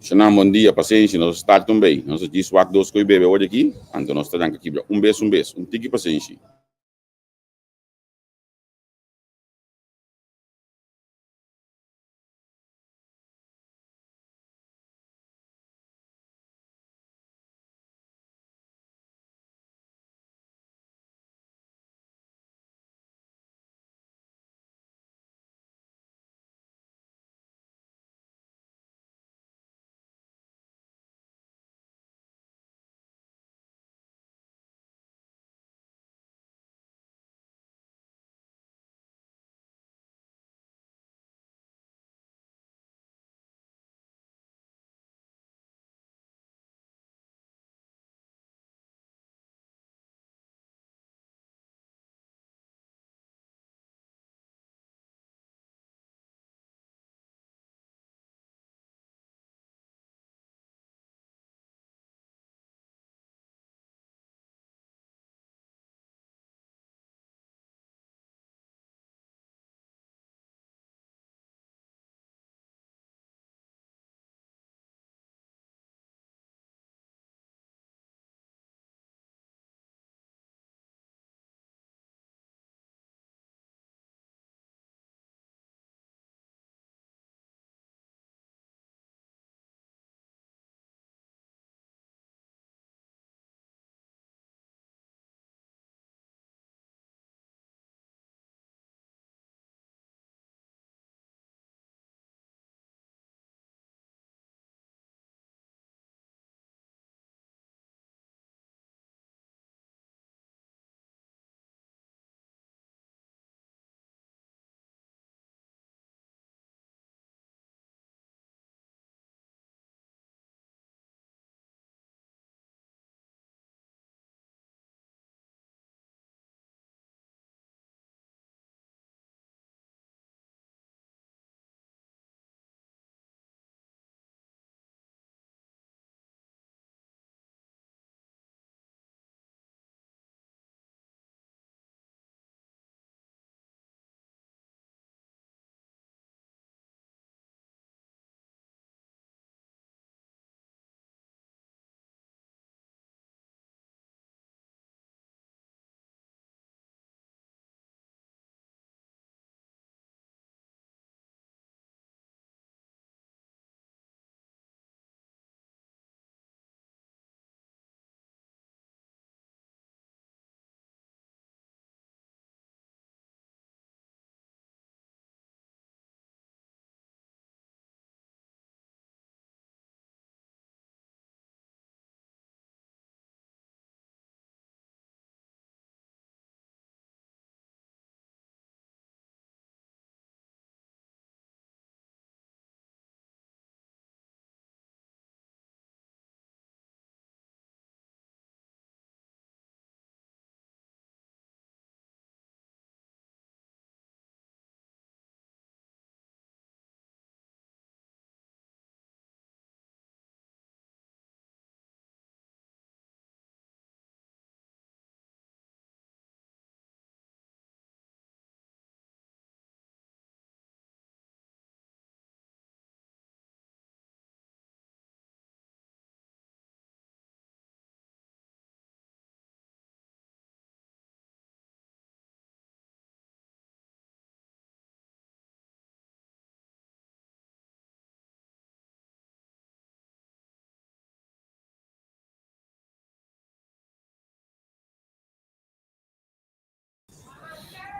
Senão, bom dia, paciência, nós estamos também. Nós dizemos que dois coi bebê hoje aqui, então nós estamos aqui. Beijo, tique paciência.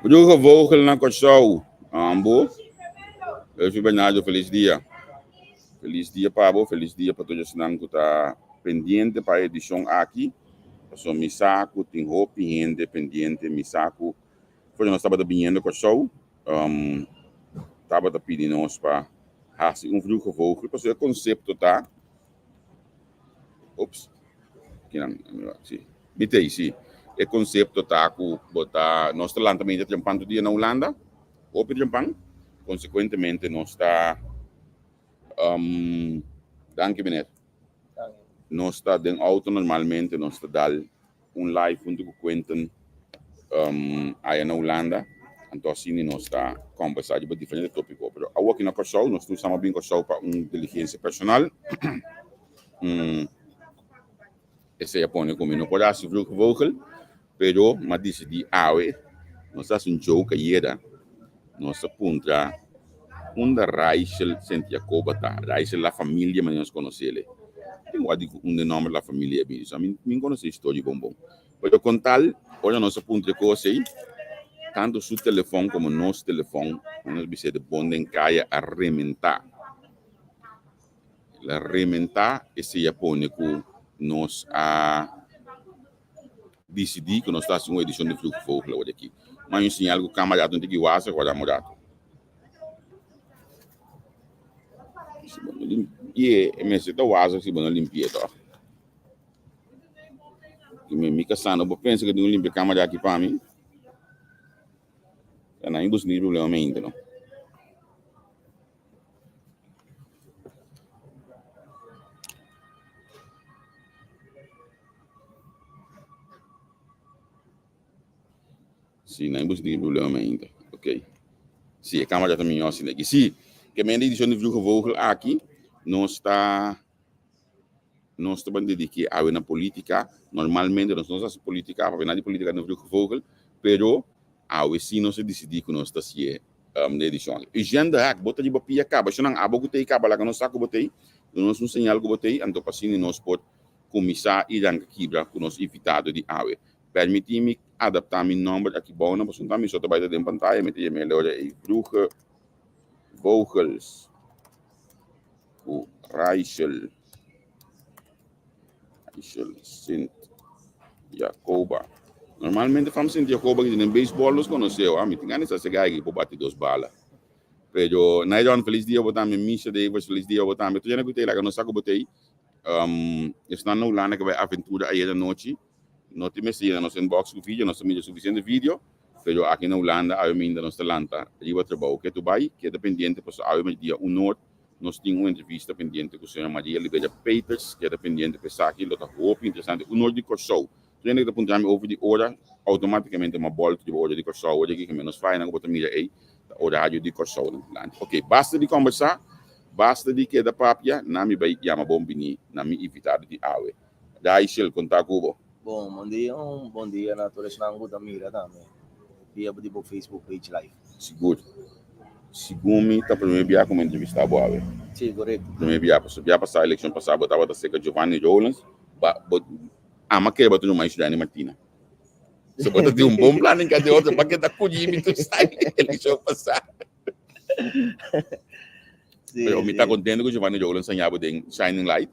O jogo vou na coção, ambo. Eu fui banhado, feliz dia. Feliz dia para você, feliz dia para todos que está pendiente para a edição aqui. Eu sou Misako, tem roupa pendiente, Misako. Foi nós estava vindo com o show. Estava pedindo nós para fazer jogo vou. Porque o conceito tá. Ops. Que não, sim. Bitei, sim. O conceito tá com botar nós lançamento de Japan dia na Holanda. Ou para Japan. Consequentemente, nós está danke meneer. Nós está dentro auto normalmente nós está dar live onde que contam aí na Holanda Então, assim, nós está conversando sobre diferentes tópicos. Mas, aqui na Corsol, nós estamos bem Corsol para uma diligência personal. Esse é o ponto como não pode ser o vogel, mas decidi, nós estamos um jogo que era, nós aponta onde Rachel sentia cobata, Rachel a família, mas nós conhecemos. Tem um nome da família, eu conheço a história bom. Mas eu contar, olha, nós aponta coisa aí, tanto seu telefone como nosso telefone, nós precisamos de bom em caia a rementar. A rementar, esse é o ponto que nós decidimos que nós estamos em uma edição de Fluxo Fogo hoje aqui. Mas eu sinal que o camarada não tem que ir agora morado. E mas se tu vaza se não limpia tá. E me caçando, eu penso que não limpia camarada aqui para mim. Eu não busco nem problema ainda não. Sim, não busco nem problema ainda. Ok. Sim, a câmera também assim aqui. Sim, que a edição de Vlug Vogel aqui nós está dedicados à política. Normalmente nós não fazemos política, para de política no Vlug Vogel, pero sim nós decidimos que nós está assim na edição. E já bota de papia acaba, se não abo que acaba lá que nós saco botei, nós um sinal que botei, então assim nós pode começar e dan quebra com nós evitado de permitir-me adaptar meu nome aqui bom, não posso também só trabalhar dentro da pantalla, meter melhor aí Vlug Vogels, o Rachel Sint Jacoba. Normalmente fam Sint Jacoba que em beisebol nos conheceu, me tinha nessa cega aqui para bater 2 balas. Pero na idade feliz dia botar minha missa de feliz dia botar, tu já não gostei lá que não saco botei. Está na Holanda que vai aventura aí da noite. Não tem mais no nosso inbox do vídeo, nós temos suficiente vídeo. Pero aqui na Holanda, a ainda não está lanta. Ali vai trabalhar que tu vai, que é dependente, pois a dia um norte. Nós tínhamos uma entrevista pendente com a senhora Maria Oliveira Peters, que é dependente de pensar aqui, está muito interessante. O norte de Corsol. Se a gente apontar over de hora, automaticamente uma volta de hora de Corsol, hoje aqui que menos faz, não vou mira aí, o horário de Corsol. Ok, basta de conversar, basta de que da papia, não me vai chamar bom bini, não me evitar de água. Daí, se ele contar com o bom dia, na toda essa da mira também. Via do Facebook page live. Seguro. Segundo tá primeiro dia como entrevista boa. Sim, correto. Primeiro dia passar a eleição passada, botava seca Giovanni Rowlands, mas que botou mais Dani Martina. Se botou de bom plano em cada outro, para que tá colhido tu sai eleição passada. Eu me tá contente que Giovanni Rowlands sanhava de Shining Light,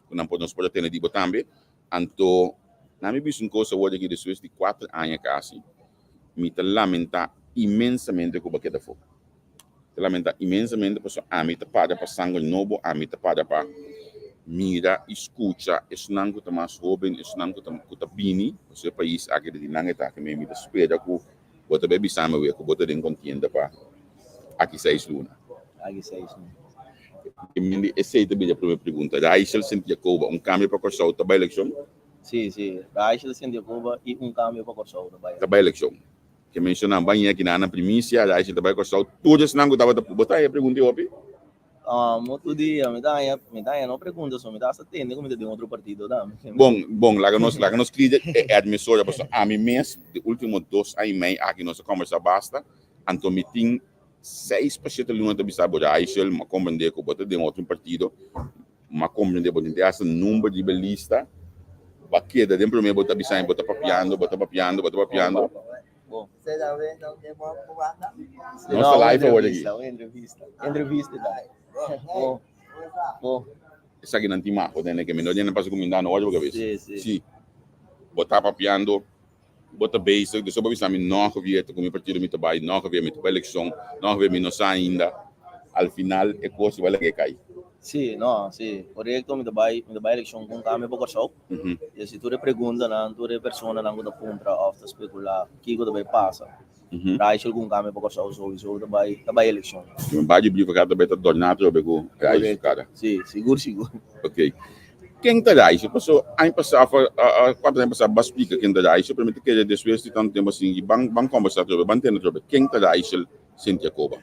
que não podemos pode ter de também. Então, na minha visão coisa hoje aqui depois de 4 anos quase, me tá lamenta imensamente com o que da fogo. Lamenta imensamente porque a mim tá para sangue novo, a mim tá para mira, escuta, isso não que tá mais jovem, isso não que tá bini, o seu país aqui de não está que me espera que bota bebê sama we que bota den contienda para aqui 6 luna. Aqui 6 luna. E me essa é a primeira pergunta. Rachel Sint Jacoba, cambio para Corsol tá para eleição? Sim. Rachel Sint Jacoba e cambio para Corsol tá para eleição. Que mencionam bem aqui na primícia, a gente vai gostar tudo isso não gostava de botar aí pergunta opi. Outro dia me dá não pergunta só me dá atende como de outro partido tá. Bom, lá que nós cria é admissora para a mim mês de último 2 anos e meio aqui nossa conversa basta, então me tem 6% de lunta bisa boda Aishel, ma compreender que botar de outro partido, ma compreender botar de essa número de lista, baqueda dentro primeiro botar bisa botar papiando. Bom. Nossa live hoje aqui. Entrevista daí. Bom. Essa aqui não tem mais, né? Que menor não passa comendo na hora porque vez. Sim. Botar papiando, botar base, de sobre isso não que vier com o partido me trabalho, não que vier me trabalho eleição, não que vier me não sai ainda. Al final é coisa vai lá que cai. Sim, correto, me trabalho eleição com cambio para Corsol. E se tu pergunta na tu persona na quando compra after especular, que quando vai passa. Rachel com cambio para Corsol, so trabalho eleição. Me vai de briga cada beta tornado eu pego Rachel cara. Sim, seguro. Ok. quem tá daí, passou aí passava quanto tempo passava explica quem tá daí, permite que depois de tanto tempo assim, bang conversar sobre, mantendo sobre quem tá daí, Cynthia Coba.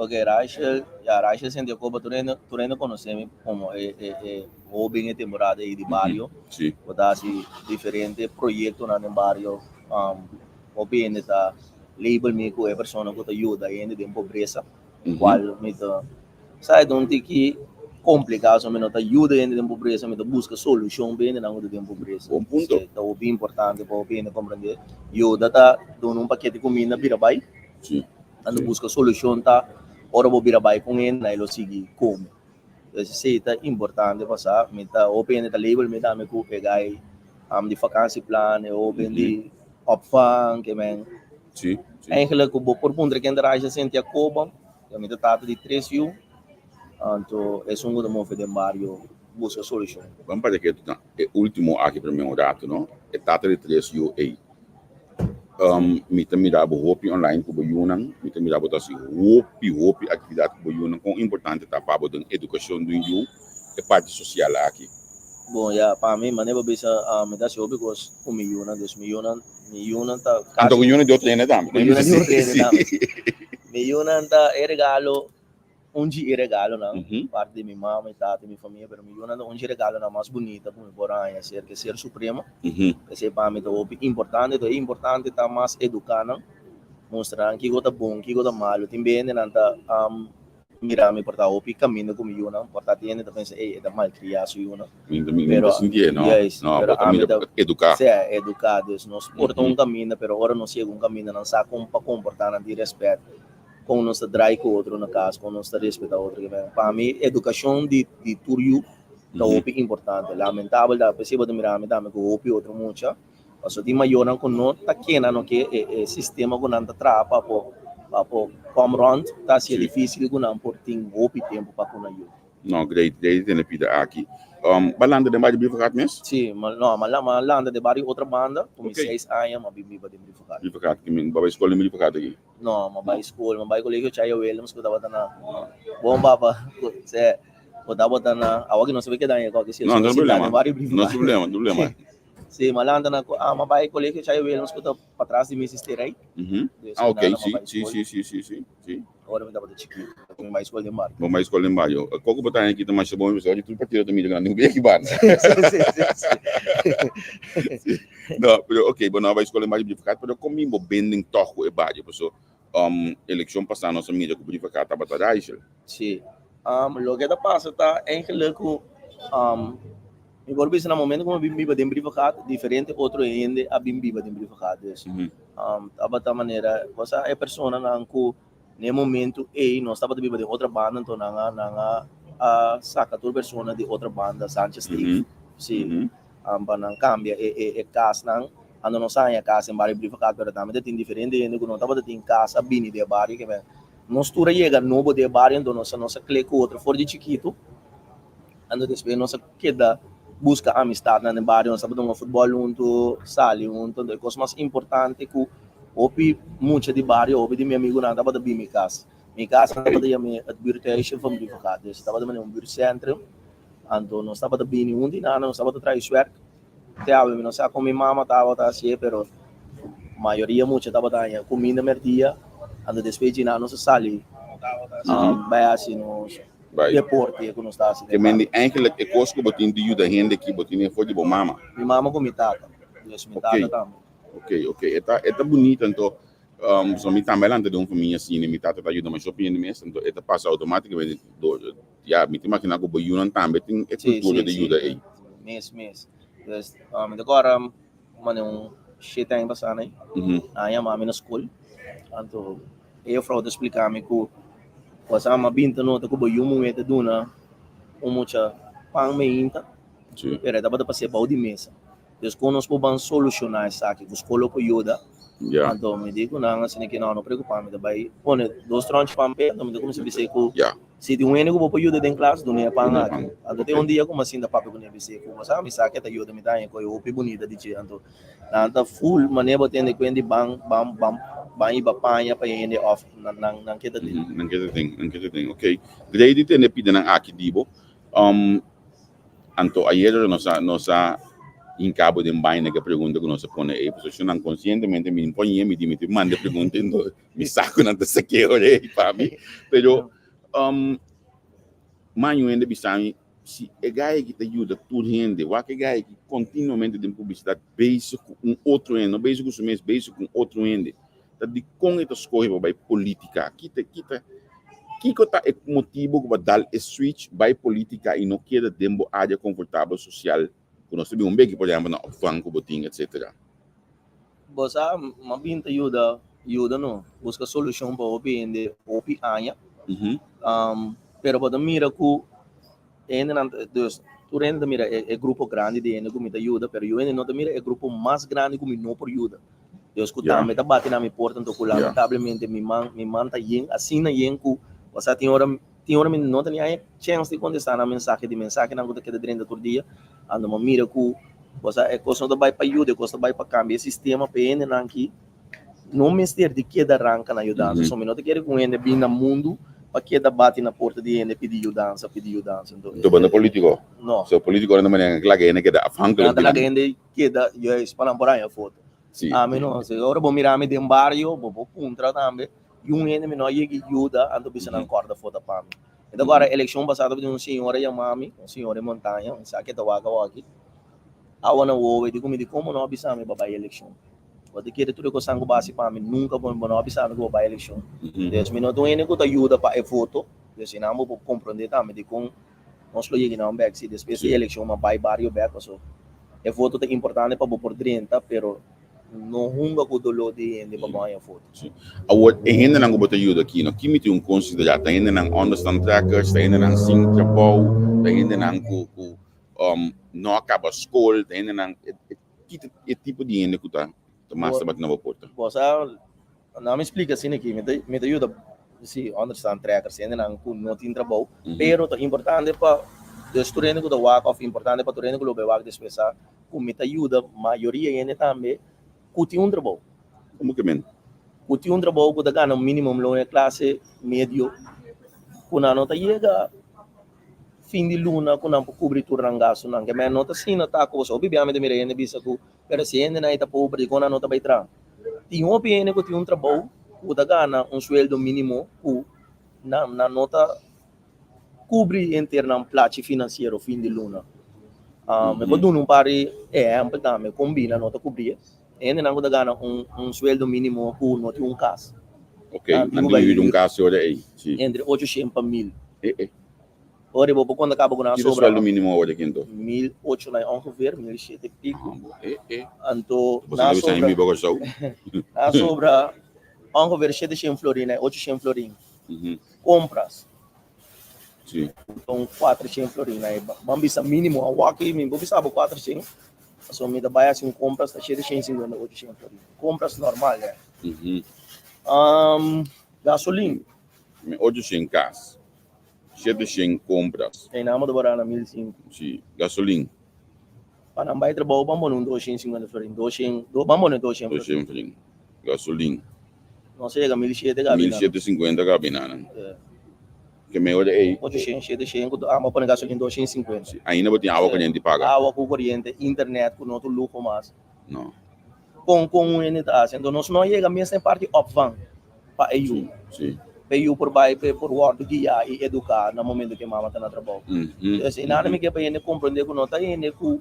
Ok, Rachel sente como tu ainda conhece como o bem temporada aí de barrio, Sim. o da assim diferente projeto na no barrio, o bem da label me com a pessoa que te ajuda ainda de pobreza, qual me tá sai de onde que complicado, só me não te ajuda ainda de pobreza, me tá busca solução bem na onde de pobreza. Bom ponto. Então o bem importante para o bem compreender, ajuda tá dando paquete de comida vira vai. Sim. Ando busca solução tá ora vou virar vai com ele na ele seguir como esse é importante passar me tá open da label me dá me cu pegar de vacância plan open de opfang que men Sim. eigenlijk o por punto que andar já sente a coba eu me tá de 3U então é um do move de barrio busca solução vamos para que é último aqui para mim dato não é tata de 3UA mita miraba hopi online ko boyunan mita miraba tasi hopi atividade ko boyunan kung importante ta pabo ng edukasyon do yu e parte social aqui. Bom, já para mim, maneira bisa me dá se hobby cos com milhões tá Anto ko yun de outra ene dam. milhões de reais dam. Milhões tá regalo onde regalo não parte de minha mãe e tata minha família pero milhões onde regalo na mais bonita como boranha ser supremo esse para mim é importante tá mais educando mostrar que coisa bom que coisa malo também não tá mirar me portar o caminho como eu não portar tiene também é da mal criado eu não pero sentir no pero também educar se é educado nós porta caminho pero ora não chega caminho não sabe como comportar de respeito com nós trai com outro na casa com nós respeitar outro que para mim educação de tudo é importante lamentável da pessoa de mirar me dá me com outro muito Paso di mayonan ko no takena no que sistema ko nanta trapa po come round tá se difícil ko nan por ting opi tempo pa ko na yo. No, great tem pida aqui. Balanda de mais bifacat mes? Sim, malanda de bari outra banda, como 6 anos mabimbi ba de bifacat. Bifacat que min baba escola mi bifacat aqui. No, mabay school, mabay colegio Chaya Williams ko dapat na bomba pa se ko dapat na awag no sabi kada ko kasi no problema. No problema. Sim, malanda na mabay colegio Chaya Williams ko para trás de minha sister aí. Ok, sim. Agora me dapat chiquito, com mais escola de mar. Bom, mais escola de mar. Qual que botar aqui também é bom, pessoal, de tudo partida também de grande, não vem aqui bar. Não, ok, bom, não vai escola de mar de ficar, pero como imbo bending toco e bar, pessoal. Eleição passada nossa mídia com de ficar tava atrás. Sim. Logo que passa tá eigenlijk agora bisa na momento como bimbiba de brifacado diferente outro ainda a bimbiba de brifacado isso a maneira cosa é persona na anco no momento nós estava de biba de outra banda então nanga saca toda persona de outra banda Sanchez Steve sim nang cambia casa nang ando não sai a casa em bar brifacado pero também tem diferente ainda quando estava de casa bini de bar que nós tura chega novo de bar então nossa clica outro for de chiquito ando depois nossa queda busca amistad na barrio, nós sabemos futebol junto, sali junto, é coisa mais importante que opi muito de barrio, opi de meu amigo nada para bem minha casa estava de minha advertisement from advogado, estava de um bureau centro, então nós estava de bem um dia nós estava de trás work, até a não sei como minha mama estava assim, pero maioria muito estava daí comida merdia, então depois de nós sali, vai assim nós deporte que nós está assim. Que men eigenlijk é coisa que botin de ajuda gente que botin foi de bom mama. Minha mama com minha tata também. Ok. Eta bonita então. So mi também lá de família assim, minha tata tá ajuda mais shopping mês, então eta passa automaticamente me imagina que o boiunan também tem cultura de ajuda aí. Mês. Então agora mano shit aí passando aí. Aí a mama na escola. Então eu fraude explicar-me que Pasama binta no tako ba yung momento duna umucha pang meinta. Pero dapat pa ser de mesa. Deus conosco bang solucionar isso aqui, os coloco ajuda. Então me digo não, assim que não preocupar me daí. Pone dois tronchos pampe, não me digo como se bise ko. Se tem um eno ko ajuda dentro classe, do nem pang aqui. Então tem dia como assim da papo com bise ko, mas me saque ta ajuda me dá ko eu bonita de dia. Então nanta full maneira tende ko endi bang iba panha para ele off nang kita ting. Ok. Grade tem ne pida nang aki dibo. Então, ayer nós em cabo de baina que pergunta que nós põe aí, porque se não conscientemente me põe me manda pergunta, então me saco não sei que olha para mim, pero manho ainda bisami se é gai que te ajuda tudo rende, o que gai que continuamente tem publicidade base com outro ende, base com mês base com outro ende, tá de com estas coisas vai política, kita que tá é motivo para dar switch vai política e não queda tempo área confortável social, quando nós temos bem que por exemplo na franco botinho etc. Você mabinta ajuda não, busca solução para o ende opi anya, pero para mira que ende não, dus tu ende mira é grupo grande de ende que me ajuda, pero eu ende não mira é grupo mais grande que me não por ajuda. Eu escutar me tá batendo na minha porta, então lamentavelmente me manda yen assim na yen que você tem hora me não tem a chance de contestar na mensagem não que queda dentro do dia, ando me mira que você é coisa não vai para ajuda, coisa vai para cambiar sistema para ende não aqui, não mistério de que da arranca na ajuda, só me não te quero com ende bem no mundo para que da bate na porta de ende pedir ajuda, então banda político não so político não maneira que lá ende que da afang que lá ende que da eu espalham por aí a foto sim não se agora vou mirar me de barrio vou contra também e ende me não ia ajuda ando bisa na corda foto para mim então agora eleição passada de um senhor e mami um senhor em montanha sabe que tá aqui a wana wo de como não bisa me babai eleição pode querer tudo que sangue base para mim nunca vou não bisa me babai eleição 10 minutos ende que ajuda para a foto assim não vou compreender também de com nós lo não back se depois de eleição uma bai barrio back so a foto é importante para por 30 pero não hunga com dolor de ende para babai a foto award ainda não botar ajuda aqui no que me tem considerar ainda não understand trackers ainda não sim trabalho ainda não não acaba escola ainda não que tipo de ende que tá mas tá na porta você não me explica assim aqui me ajuda se understand trackers ainda não tem trabalho pero é importante para o estudante que work of importante para o estudante que lo work despesa com me ajuda maioria ainda também que tem trabalho como que men que tem trabalho que ganha no mínimo na classe médio que não chega fim de luna que não cobrir tudo o gasto não que me nota sim nota coisa obviamente me ainda bisa que pero se ainda não está pobre que não nota vai entrar tem opinião que tem trabalho que ganha sueldo mínimo que na nota cobrir interna plate financeiro fim de luna me vou dar pare amplo também combina nota cobrir ainda não ganha sueldo mínimo que não tem caso ok não tem caso olha aí entre 800 para 1000 ora vou quando acaba com a sobra sueldo mínimo olha aqui então 1800 lá ongeveer 1700 pico então na sobra ongeveer 700 florina 800 florina compras sim então 400 florina vamos bisa mínimo aqui me vou bisa 400 só me dá baia assim compras tá 750 800 florina compras normal né gasolina 800 cas 700 compras tem nada de barana 1500 sim gasolina para não vai trabalhar vamos no 250 florina 200 vamos no 200 florina gasolina não chega 1750 cabina que me olha aí 800 mas para gasolina 250 ainda botem água que a gente paga água com corrente internet com outro luxo mais não com unidade então nós não chega mesmo em parte upvan para eu sim eu por word guiar e educar no momento que mama está na trabalho assim nada me que para ele compreender que não está ele que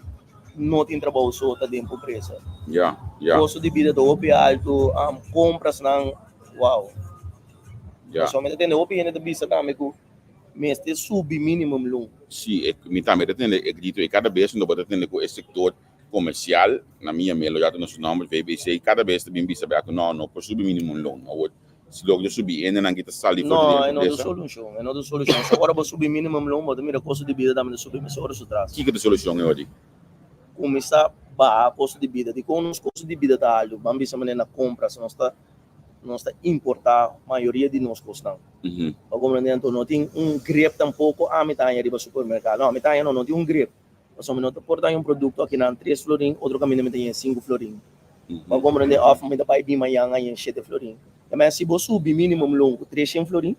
não tem trabalho só está dentro da empresa custo de vida do alto compras não uau somente tem opinião de vista também que mas tem sub mínimo long sim me também tem acredito e cada vez não pode ter com esse setor comercial na minha melo já no nome VBC cada vez também bisa que não por sub mínimo long se logo eu subir ainda não kita sali não é não solução agora vou subir mínimo long mas mira custo de vida também subir mas agora atrás que é a solução é hoje começar a custo de vida de com os custos de vida tá alto vamos bisa maneira compras nós está importar a maioria de nós custam como não tem grip tampouco a metade de supermercado não a metade não tem grip nós somos não portar produto aqui na 3 florin outro caminho tem 5 florin como não off me da pai bima yang em 7 florin mas se você subir mínimo longo 300 florin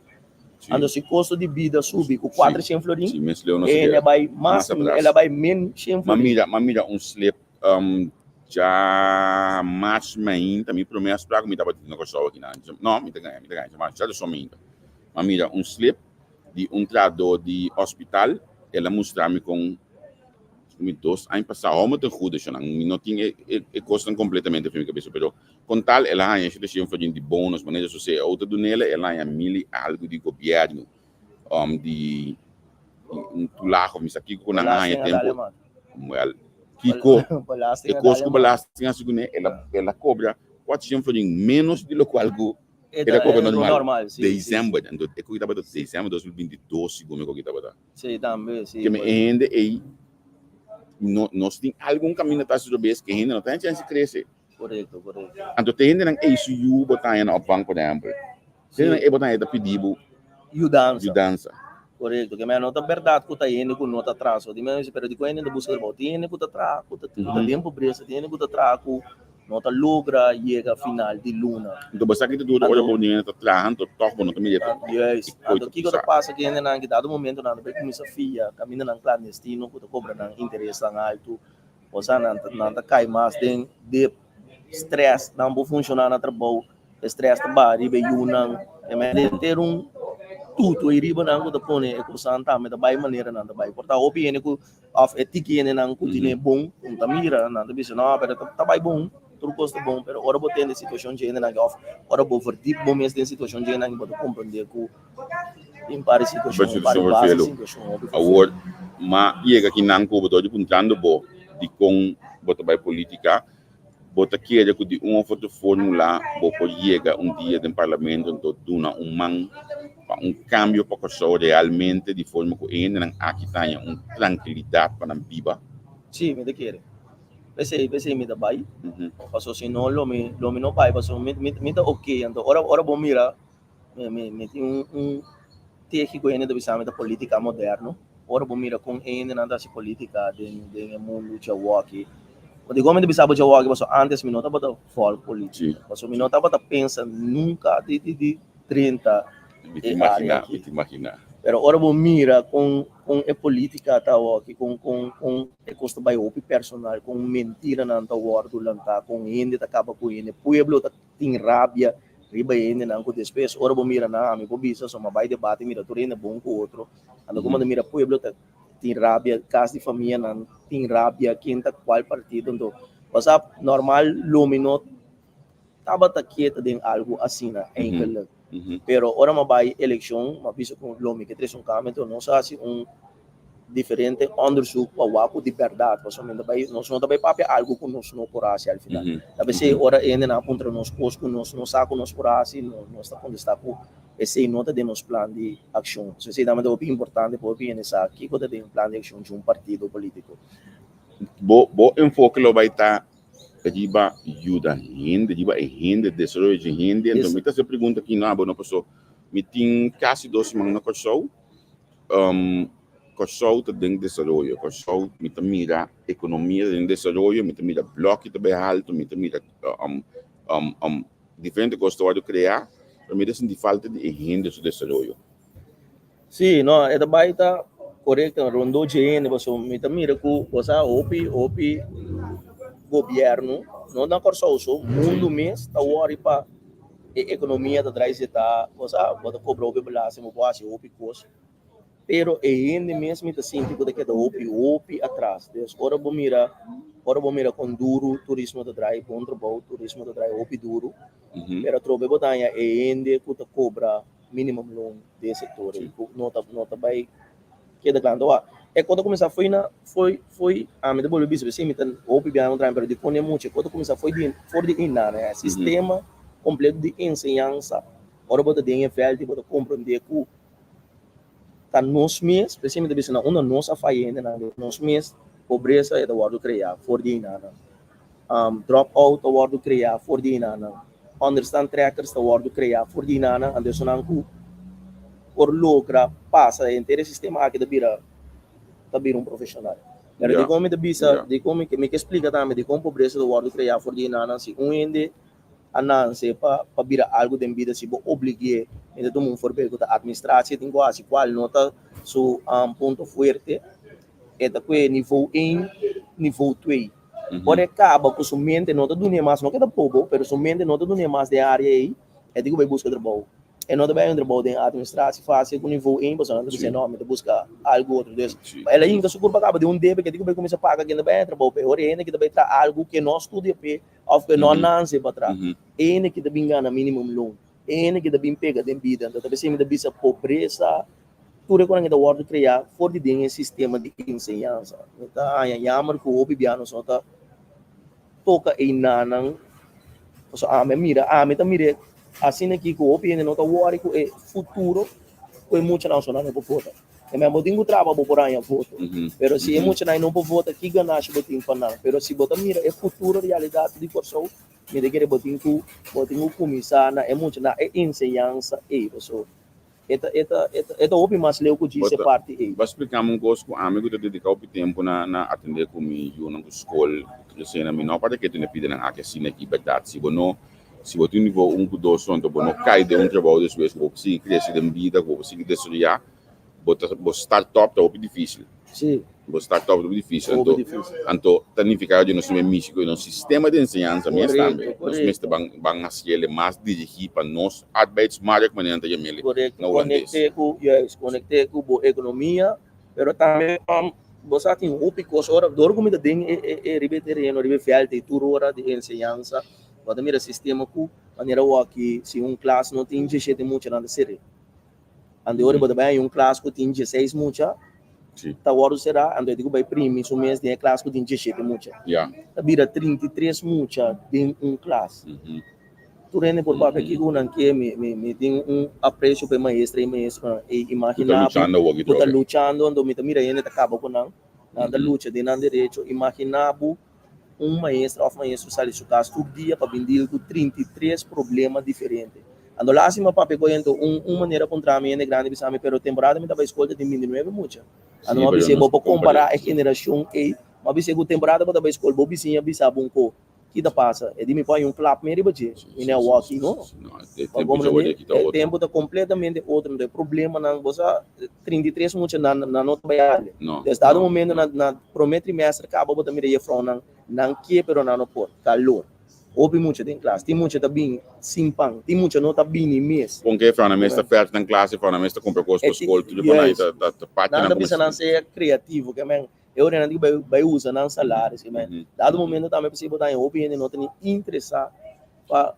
Ando se custo de vida subir com 400 florim, sim, mas Leão não ele vai mais, ele vai menos 100 florim. Mamira slip já mais main também promessa para que me tava dizendo que só aqui não, me ganha, mas já só ainda. Mamira slip de trador de hospital, ela mostra-me com dois anos passados, como tem tudo isso, não tinha custa completamente para minha cabeça, mas com tal ela a gente deixa fazer de bônus, maneira social, outra do nela ela é mil algo de governo, de lago, mas aqui com a ganha tempo, well, Kiko, e custo balasting a segunda, ela cobra 400 fazer menos de lo qual ela cobra normal, dezembro, então é que estava do dezembro 2022, como eu estava. Sim, também, sim. Que me ainda aí nós tem algum caminho atrás do base que ainda não tem chance de crescer. Correto. Então tem ainda não ICU botar no banco, por exemplo. Tem ainda botar ainda pedido ajudança. Correto, que me nota verdade que tá indo com nota atraso. De mesmo espero de que ainda busca de volta, tem que tá atrás, tá tempo preço, tem que tá atrás com nota logra chega final de luna. Então basta que tudo olha bom dinheiro tá trahando, toca no também. Yes. Então que coisa passa que ainda não dado momento não vai começar fia, caminha não clandestino, que cobra não interesse tão alto. Ou seja, não tá cai mais de stress, não vai funcionar na trabalho, stress tá bari be yunang, é ter tudo e riba não tá pone é com santa, mas da vai maneira não da vai. Porta opi ene com of etiki ene não continue bom, tá mira não tá bisa não, pero tá vai bom. Tudo custa bom, pero ora botar na situação de ainda não off, ora vou vertir bom mesmo na situação de ainda não vou compreender que em várias situações, várias situações. Agora, mas chega aqui não com botar de puntando bo de com botar vai política, botar que é de foto fórmula, botar chega dia no parlamento do duna man cambio para que realmente de forma que ainda não aqui tenha tranquilidade para não viva. Sim, me quer. Pensei me da bai. Passou se não lo me não bai, passou me tá ok, então ora bom mira, me tem técnico ainda do exame da política moderno. Ora bom mira com ainda não da se política de mundo já walk. Quando como de sabe já walk, passou antes me não tava da folk política. Passou me não tava da pensa nunca de 30 imaginar. Pero ora bom mira com a política tá aqui com custo vai op personal com mentira não tá wordo lanta com ainda tá acaba com ainda pueblo tá tem rabia riba ainda não com despesa ora bom mira na me bobisa só uma vai debate mira tu ainda bom com outro ando como mira pueblo tá tem rabia casa de família não tem rabia quem tá qual partido então passa normal lumino tava tá quieta de algo assim na enkel pero ora uma vai eleição uma visa com lome que traz campo não se assim diferente onderzoek wapo de verdade mas somente vai nós não também papel algo que nós não porase al final deve ser ora ainda na contra nós posco nós não saco nós porase nós está com destaque esse nota de nos plano de ação se se dá uma opinião importante por bem nessa aqui quando tem plano de ação de partido político bo enfoque lo vai estar diba ajuda gente desenvolvimento de gente então me tá se pergunta aqui não passou me tem quase 2 semanas na Corsol Corsol tá dentro de desenvolvimento Corsol me tá mira economia dentro de desenvolvimento me tá mira bloco também alto me tá mira diferente coisa de criar para me desse de falta de gente de desenvolvimento sim não é da baita correto rondo de você me tá mira com você opi governo não dá corso mundo mesmo tá worry para economia da traz está você bota cobrar o máximo quase o picoso pero ainda mesmo tá sentindo que da opi atrás des ora bom mira com duro turismo da traz contra bom turismo da traz opi duro pero trobe botanha ainda que cobra minimum loan desse setor nota vai que da clando é quando começar foi a me devolver bicho assim me tan opi bem um trabalho de cone muito quando começar foi de né sistema completo de ensinança ora bota de NFL tipo compreender que tá nos mês especialmente bicho na uma nossa faenda na nos mês pobreza é da word criar for de nada drop out da word criar for de nada understand trackers da word criar for de nada ande sonanku por logra passa inteiro sistema aqui da bira um profissional. Pero de como que me explica também de como pobreza do world criar for de nana se ende a Nancy para virar algo de vida se vou obrigar então todo mundo for ver que a administração tem quase qual nota su ponto forte é da que nível 1 nível 2 pode acaba com somente nota do nem mais não que da povo pero somente nota do nem mais de área aí é digo vai buscar trabalho é nota bem trabalho de administração fácil com nível 1 você não tem nome de buscar algo outro desse ela ainda se curva acaba de débito que digo vai começar a pagar que ainda bem trabalho pero ainda que também traz algo que nós estudia pe of que não nanse para trás ainda que também ganha minimum loan ainda que também pega de vida então também se me bisa pobreza tudo quando ainda world criar for de um sistema de ensinança então aí yamar que o bibiano só tá toca em nanang so me mira me tá mira assim aqui que o opinião não tá worry com o futuro com muito não só não por votar é mesmo tenho trabalho por aí a voto pero se é muito não por votar que ganhar se botin para não pero se botar mira é futuro realidade de pessoa me de querer botin começar na é muito na é ensinança e pessoa Eta opi mas leu que disse parte aí. Vai explicar um coisa que amigo de dedicar o tempo na atender comigo na escola crescendo me não para que tu não pide na aqui assim aqui verdade se você tem nível 1 com 2 então você cai de trabalho desse vez você cresce de vida você desoriar você startup tá muito difícil. Sim. Você startup muito difícil então planificar de nosso México no sistema de ensinança mesmo também nós mesmo bang nascer mais dirigido para nós arbeidsmarkt maneira de mele conecte com economia pero também você tem um picos hora dor comida tem ribe terreno ribe fiel tem tudo hora de ensinança quando mira sistema com maneira que se classe não tem 17 muito nada série ande hora bota bem classe que tem 16 muito tá hora será ande digo vai prime isso mês tem classe que tem 17 muito tá vira 33 muito tem classe tu rende por papel que não que me tem apreço para maestra e imaginar tá lutando ando me mira ainda tá acaba com não nada luta de não direito imaginar maestro sai de casa todo dia para vender com 33 problemas diferentes. Ando lá acima para pegar então maneira contra mim é grande bisame pero temporada me dava escolha de 29 muito. Ando uma vez vou comparar a geração A, uma vez que temporada me dava escolha vou bisinha bisabo um co que da passa é de me põe clap me ribaje e não walking não. O tempo tá completamente outro não problema não você 33 muito na nota baixa. Desde dado momento na primeiro trimestre acaba botar me ia front não que pero não por calor ouve muito tem classe tem muito tá bem simpang tem muito não tá bem mês com que fra na mesa perto na classe fra na mesa compra coisa para escola tudo para aí tá parte na precisa não ser criativo que men eu não digo vai usar não salário que men dado momento também precisa botar em opinião não tem interessar para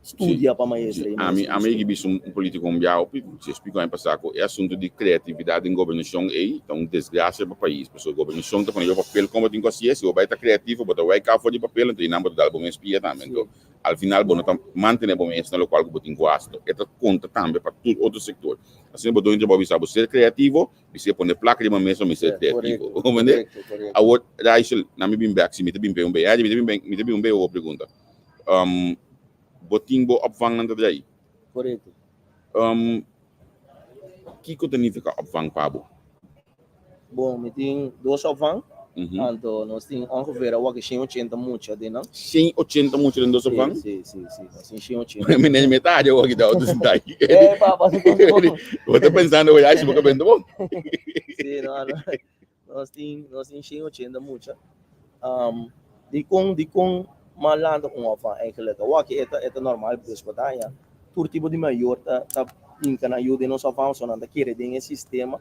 estudar para maestro a mim que bicho político mundial se explica em passar com é assunto de criatividade em governação aí então desgraça para o país pessoa governação tá fazendo papel como tem consciência ou vai estar criativo botar vai cá fora de papel então não botar bom espia também então ao final bom tá manter bom isso no local que botem gosto é conta também para todo outro setor assim botou em trabalho sabe ser criativo você põe placa de uma mesa mas ser criativo como né a outra Rachel na me bem back se me bem bem uma pergunta boting bo opvang nanti daí. Correto. Que significa opvang Pabo? Bom, me tem 2 opvang. Então, nós temos ongeveer o que 180 muito de não? 180 muito de 2 opvang? Sim. Assim 180. Me metade o que dá o dos daí. Papa, eu tô pensando olhar se boca vendo bom. Sim, não. Nós temos 180 muito. De com malando com opvang eigenlijk o que é normal para ya por tipo de maior tá incana ajuda não só vamos não daquele tem sistema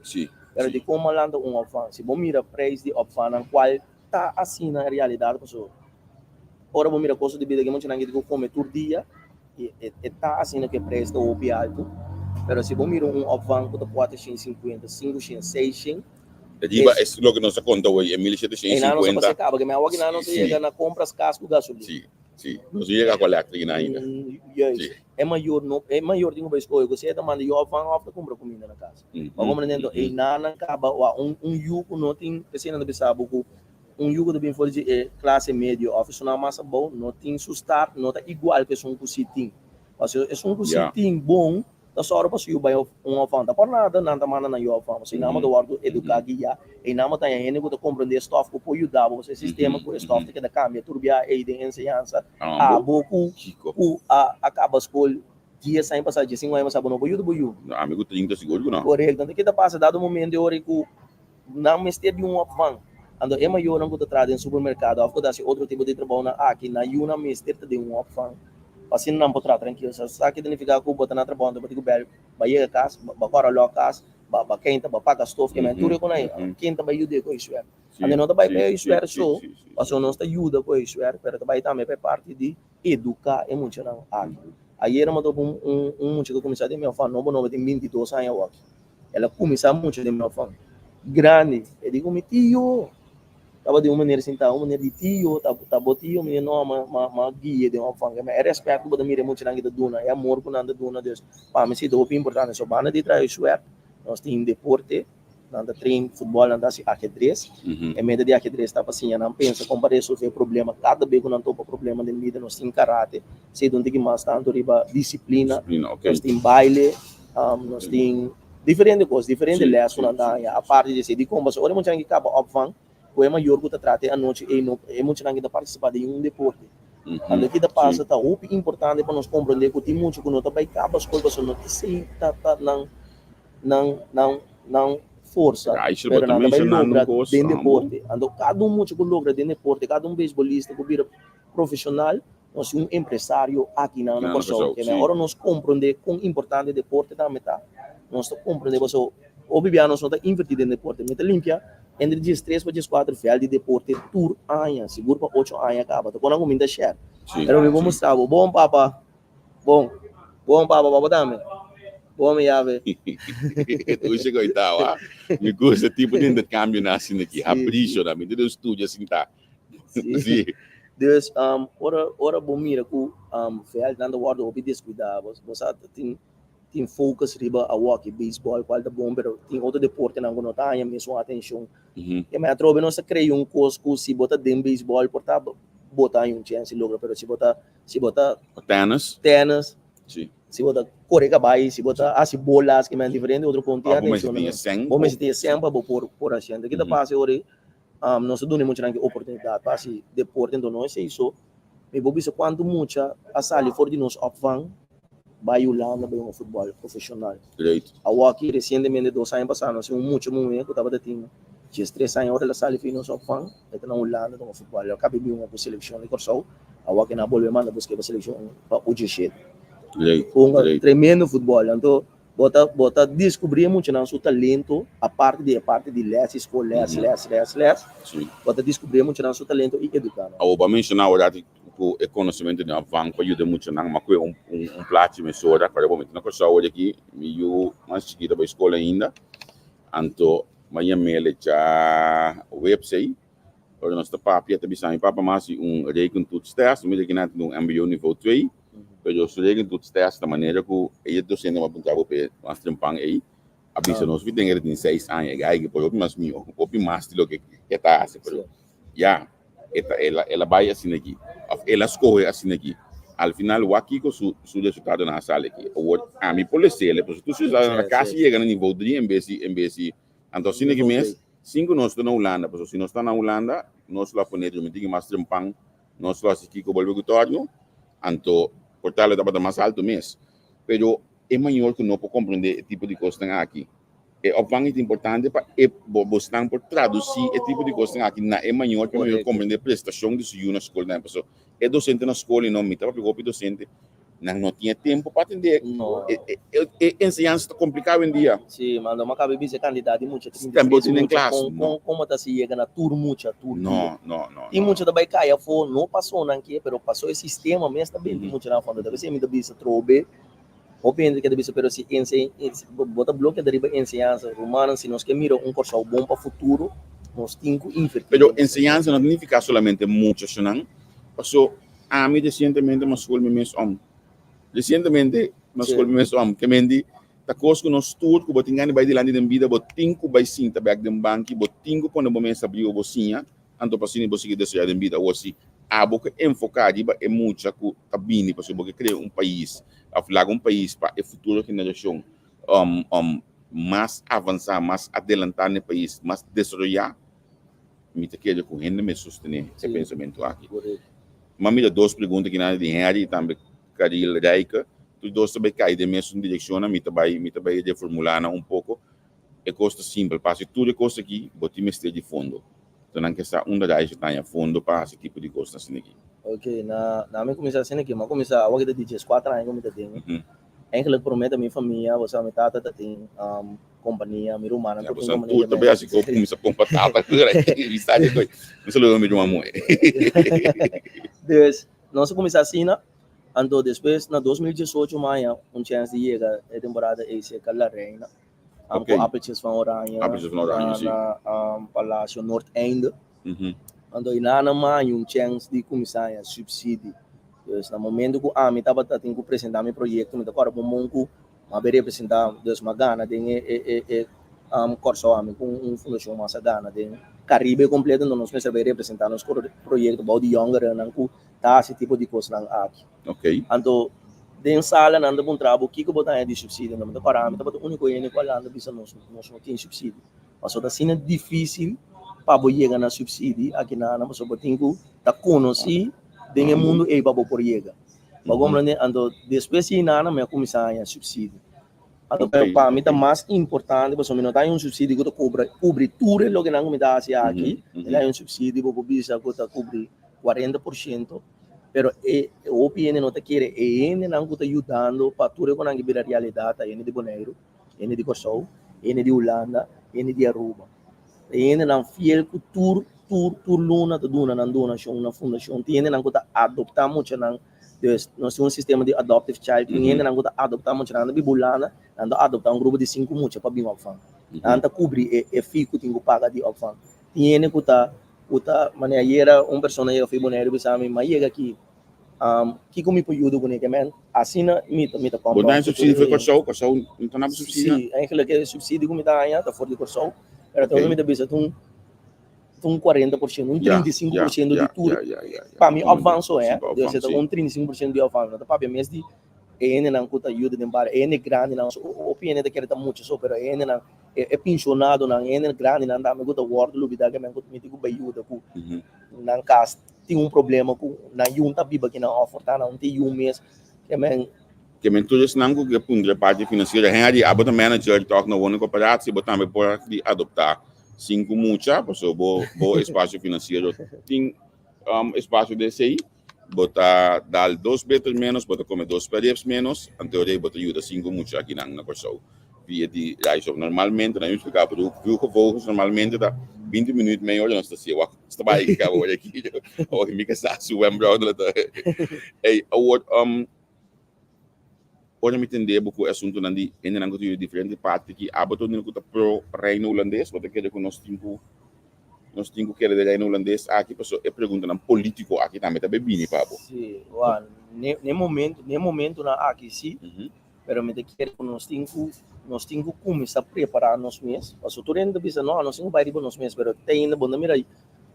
pero de como malando com opvang se bom mira preço de opvang qual tá assim na realidade pessoal ora bom mira custo de vida que muito não digo come todo dia e tá assim que preço do opi alto pero se bom mira opvang que tá 450 500 600 Diba es lo que nos conta hoy en 1750. Não se acaba que me agua que não se chega na compras casco gasolina. Sim. Não se chega com a elétrica ainda. É maior dingo para escolher. Você tá mandando eu vou comprar comida na casa. Vamos entendendo. E nada acaba yugo não tem precisa de pensar pouco. Yugo de bem for de classe média, office na massa bom, não tem sustar, não tá igual que um cusitim. Mas é um cusitim bom. da soro pa suyo ba um afang da por nada nada mana na yo afang so inama do wardo educar guia e inama tá yene ko compreender staff ko ajudar você sistema ko staff que da cambia turbia e de enseñanza a boku o acaba escola dia sem passar dia 5 anos sabe não boiudo amigo 30 seguro não correto então que tá passa dado momento de hora que não mestre de um afang ando é maior não ko trade em supermercado of ko dá outro tipo de trabalho na aqui na yuna mestre de um afang assim não pode tratar tranquilo só que significa que botar na trabalho do tipo bel vai a casa vai para lá casa vai quenta vai pagar stove que mentura com aí quenta vai ajudar com isso ande não vai para isso só passou não está ajuda com isso pero vai também para parte de educar é muito não aí era um muito que começar de meu fã não tem 22 anos aqui ela começar muito de meu fã grande eu digo meu tio tava de uma maneira assim tá uma maneira de tio tá tio menino não uma guia de uma fanga mas é respeito que mira muito na vida duna é amor com nada duna Deus para mim se do importante só bana de trás isso nós tem deporte nada treino futebol nada assim ajedrez é meio de ajedrez tá assim não pensa comparar resolver problema cada vez que não topa problema de vida nós tem karate se não tem que mais tanto riba disciplina nós tem baile nós tem diferente coisas diferente lessons a parte de ser de como só olha muito que acaba obfang o é maior que trata a noite é muito não que participar de um deporte quando que passa tá o importante para nós compreender que tem muito que não tá vai acaba as coisas não que sei tá não força pero nada vai lograr dentro deporte ando cada muito que logra dentro deporte cada beisbolista que vira profissional nós um empresário aqui na Corsol que agora nós compreender com importante deporte também tá nós compreender você o bibiano nós tá invertido em deporte meta limpia entre dias 3 para dias 4 fiel de deporte tour anos seguro para 8 anos acaba então quando comenta share pero eu vou mostrar bom papa também bom me ave tu chegou e tal me gosta tipo de intercâmbio assim aqui abriu na mente do estúdio assim tá sim dus ora bom mira ku fiel dando guarda obi descuidar você tem focus riba a walk baseball qual da bom pero tem outro deporte não não tá mesmo atenção e me atrobe não se cria um curso se bota dentro baseball por tá botar um chance logra pero se bota tennis sim se bota correr cabai se bota se bolas que é diferente outro ponto atenção vamos ter sempre por a gente que da passe ore nós damos muito na oportunidade para se deporte então nós é isso me vou ver quanto muita a sala for de nós opvang vai Holanda vai um futebol profissional. Great. Aqui recentemente 2 anos passados, muito momento que estava tendo, tinha 3 anos agora sala fino só fã, então na Holanda no futebol. Eu acabei de uma seleção de Corsol, aqui na bola manda buscar a seleção para o G7. Great. Tremendo futebol, então bota descobrir muito não seu talento, a parte de les escola, les. Bota descobrir muito não seu talento e educar. Eu vou mencionar agora o conhecimento de avanço para ajudar muito não, mas foi um plate mesura para o momento na coisa hoje aqui, eu mais chiquita para a escola ainda, então mas ele já website, ou nós tá papia também sai papa mais reikun toets test, mas aqui na no MBO nível 2, pero os reikun toets test da maneira que ele docente uma punta para mas trampang aí, abisa nós vi tem ele 6 anos, aí por mais meu, mais do que tá assim, pero já ela vai assim aqui, ela escolhe assim aqui. Al final, o aqui com o resultado na sala aqui, a mim pode ser, porque tu se usa na casa e chega no nível 3 em vez de então assim que mês 5 nós estamos na Holanda, porque se nós estamos na Holanda, nós lá põe de meter mais trampang, nós lá aqui com o bolso torno, então portal da mais alto mês, pero é maior que não pode compreender o tipo de coisa aqui. É obviamente importante para buscar por traduzir o tipo de coisa aqui na é maior que melhor compreender prestação de sua na escola na pessoa é docente na escola e não me estava preocupado docente não tinha tempo para atender ensinança está complicado em dia sim mas não acaba de ser candidato e muito também em classe como está se chega na turma muita não e muito da vai cair for não passou não que pero passou esse sistema mesmo também muito na fonte da vez me da bisa trobe opende que deve ser pero se bota bloco da riba ensinança romana se nós que mira curso bom para futuro nós temos que invertir pero ensinança não significa solamente muito não passou a mim recentemente uma escola me mesmo que mendi ta coisa que nós tudo que botin gani vai de lá de vida botin que vai sinta back de banco botin que quando momento abriu bocinha anto passini bosigi desejar de vida ou assim boca enfocar é muito que tá bem para você criar país, aflagar país para o futuro que na geração mais avançar, mais adelantar no país, mais desenvolver, me te quero com renda me sustentar esse pensamento aqui. Mas me dá duas perguntas que nada de Henry também Karil Reika, tu dois também cai de mesma direção, me também de formular pouco. É custa simples, para tudo é coisa aqui, botar me de fundo. Então não que essa das que está em fundo para esse tipo de coisa assim aqui. Ok, na minha começar assim aqui, mas começar a hora de 4 anos como tem. Ainda promete a minha família, você a minha tata tem companhia, minha irmã, não tem companhia. Tudo bem assim, como começa a comprar tapa, está de coisa. Não se lembra de uma mãe. Depois, nós começamos assim, então depois na 2018 maio, chance de chegar a temporada esse Cala Reina. Com Apertures van Oranje, na Palácio Norte Einde. Então, na maio, chance de começar a subsídio. Então, no momento que eu estava tentando apresentar meu projeto, eu estava com uma representar uma gana de corso com fundação massa gana de Caribe completo, nós precisamos representar nosso projeto about the younger, não tá esse tipo de coisa aqui. Ok. Então, dentro sala nanda bom trabalho que botar de subsídio não me para mim tá o único que qual anda bisa nós não tem subsídio mas só tá sendo difícil para chegar na subsídio aqui na mas só tenho tá conhecer dentro do mundo é para por chegar mas como né ando depois se nada me começar a subsídio então para mim tá mais importante porque não tá um subsídio que cobre tudo o que não me dá aqui é um subsídio para bisa que tá cobrir 40%. Pero o OPN não te quer, ele não está ajudando para tudo que não é realidade, ele de Bonaire, ele de Kosovo, ele de Holanda, ele de Aruba. Ele não fiel que tur luna de duna não donação na fundação, ele não está adoptar muito não, nós temos um sistema de adoptive child, ele não está adoptar muito não, de Bolana, não adoptar grupo de 5 muito para bem orfã. Não está cobrir é fico tem que pagar de orfã. Ele que está maneira era pessoa que foi Bonaire bisa mas chega aqui que como me ajuda com ele men assim me tá comprar botar subsídio foi Kosovo então não subsídio sim é que subsídio como tá aí tá fora de Kosovo era então me dá bisa um 40%, 35% de tudo para mim avanço deve ser um 35% de avanço para mim mesmo ele não conta ajuda de embora ele grande não o opinião da quer tá muito só pero ele não é pensionado não ele grande não dá me conta word lubida que me conta me digo ajuda com não caso tem problema com na junta biba que não oferta não tem mês que me tudo isso não que punha parte financeira Henry abota manager toque no one cooperative botar me por adoptar 5 mucha porque bo espaço financeiro tem espaço desse aí botar dar 2 betos menos, botar comer 2 períodos menos, em teoria botar ajuda 5 muito aqui na Kosovo. Via de raiz normalmente, na explicar para o que voos normalmente dá 20 minutos meia hora nós está está vai aqui agora aqui, ou me que está suando brother tá. Ei, Ora me entender porque o assunto não de ainda não tem diferente parte que abato não que pro reino holandês, botar que com nós temos que de reino holandês aqui pessoa é pergunta não político aqui também tá bem pabo. Sim, no momento na aqui sim. Pero me quer que nós temos que começar a preparar nós mesmos. Porque tu ainda pensa não, nós temos que ir nós mesmos, pero tem ainda bom mira aí.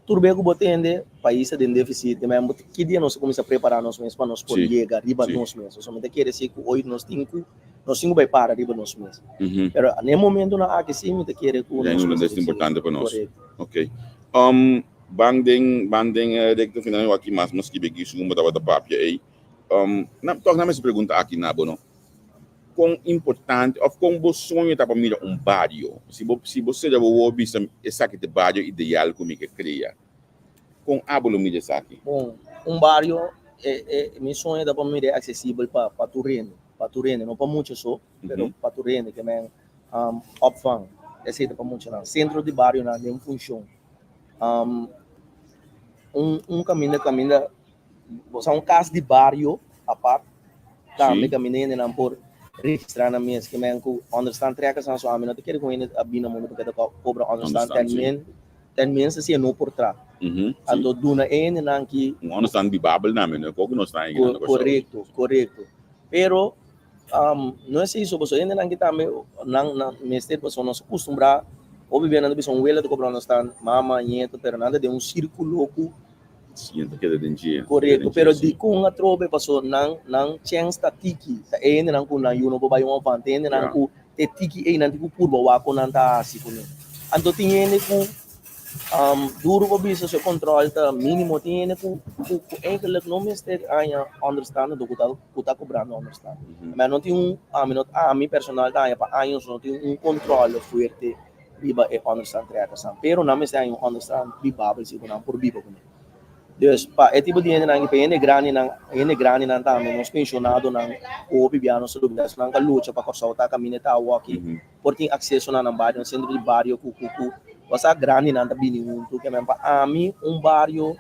Tudo bem que bote ainda país de déficit, mas que dia nós começar a preparar nós mesmos para nós poder chegar riba nós mesmos. Só me quer dizer que hoje nós temos que vai para riba nós mesmos. Pero no momento na aqui sim me quer que nós é importante para nós. Ok. Banding recto final aqui mas que begi segundo da papia aí. Na toque na me pergunta aqui na bono. Quão importante, ou quão bom sonho tá para mim bairro. Se você já vou ouvir esse aqui de bairro ideal como que cria. Com abolo me desse aqui. Bom, bairro meu sonho da para mim é acessível para terreno, não para muito só, mas para terreno que é opfang. Esse é para muito não. Centro de bairro não tem função. Caminho, você casa de bairro a parte, também caminhando não por registrar na minha que me understand treca são só a não te quero com ele a bina muito que cobra understand 10 men se não por trás então duna ele não que understand bibável na mim como nós está aí correto pero não é isso você ele não que também não mestre pessoa não se acostumbrar ou viver na pessoa ela de cobra understand mama nieto pero nada de um círculo Siento que de dia. Correto, pero di ko nga trobe paso nang chance ta tiki ta nang ko na yuno ba yung avante nang ko te tiki nang ko purba wa ko nang ta asi ko ni ando tingene ko duro ko bisa sa control ta minimo tingene ko eigenlijk no mister aya understand do ko ta cobrando understand mas não tem mi personal ta aya pa años não tem control fuerte iba understand treata pero na mister aya understand bibabel si ko na por bibo ko Dus tipo de ene nang ipene grani nang tamo nos pensionado nang o bibiano sa lugar nang kalucha pa korsa kami neta waki porque acesso na nang barrio centro de barrio kukuku wasa grani nang tabini unto que mesmo ami barrio